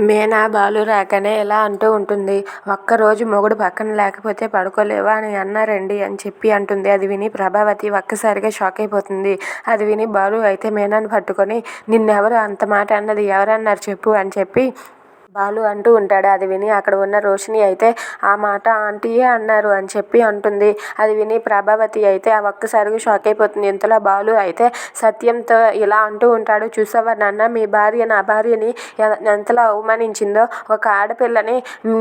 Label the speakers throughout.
Speaker 1: మీనా బాలు రాకనే ఇలా అంటూ ఉంటుంది. ఒక్కరోజు మొగుడు పక్కన లేకపోతే పడుకోలేవా అని అన్నారండి అని చెప్పి అంటుంది. అది విని ప్రభావతి ఒక్కసారిగా షాక్ అయిపోతుంది. అది విని బాలు అయితే మీనాను పట్టుకొని నిన్నెవరు అంత మాట అన్నది, ఎవరన్నారు చెప్పు అని చెప్పి బాలు అంటూ ఉంటాడు. అది విని అక్కడ ఉన్న రోషిని అయితే ఆ మాట ఆంటీయే అన్నారు అని చెప్పి అంటుంది. అది విని ప్రభావతి అయితే ఆ ఒక్కసారిగా షాక్ అయిపోతుంది. ఇంతలో బాలు అయితే సత్యంతో ఇలా అంటూ ఉంటాడు. చూసావా నాన్న, మీ భార్య నా భార్యని ఎంతలా అవమానించిందో. ఒక ఆడపిల్లని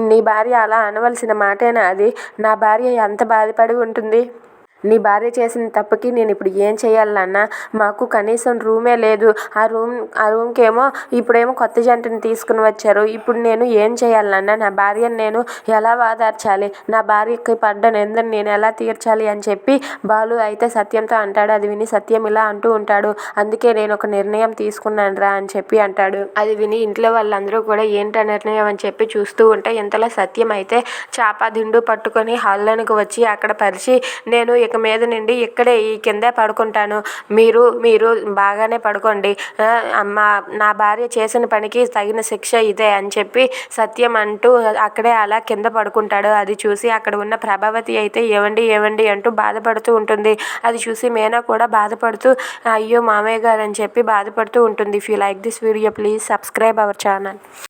Speaker 1: నీ భార్య అలా అనవలసిన మాటేనా అది? నా భార్య ఎంత బాధపడి ఉంటుంది. నీ భార్య చేసిన తప్పుకి నేను ఇప్పుడు ఏం చేయాలి నాన్న? మాకు కనీసం రూమే లేదు. ఆ రూమ్కి ఏమో ఇప్పుడేమో కొత్త జంటని తీసుకుని వచ్చారు. ఇప్పుడు నేను ఏం చేయాలి నాన్న? నా భార్యను నేను ఎలా వాదార్చాలి? నా భార్యకి పడ్డ నిందని నేను ఎలా తీర్చాలి అని చెప్పి బాలు అయితే సత్యంతో అంటాడు. అది విని సత్యం ఇలా అంటూ ఉంటాడు. అందుకే నేను ఒక నిర్ణయం తీసుకున్నాను రా అని చెప్పి అంటాడు. అది విని ఇంట్లో వాళ్ళందరూ కూడా ఏంటా నిర్ణయం అని చెప్పి చూస్తూ ఉంటే ఇంతలో సత్యం అయితే చాప దిండు పట్టుకొని హాల్లోనికి వచ్చి అక్కడ పరిచి, నేను ఇక మీద నుండి ఇక్కడే ఈ కిందే పడుకుంటాను. మీరు మీరు బాగానే పడుకోండి. నా భార్య చేసిన పనికి తగిన శిక్ష ఇదే అని చెప్పి సత్యం అంటూ అక్కడే అలా కింద పడుకుంటాడు. అది చూసి అక్కడ ఉన్న ప్రభావతి అయితే ఏవండి ఏవండి అంటూ బాధపడుతూ ఉంటుంది. అది చూసి మీనా కూడా బాధపడుతూ అయ్యో మామయ్య గారు అని చెప్పి బాధపడుతూ ఉంటుంది. If you like this video please subscribe our channel.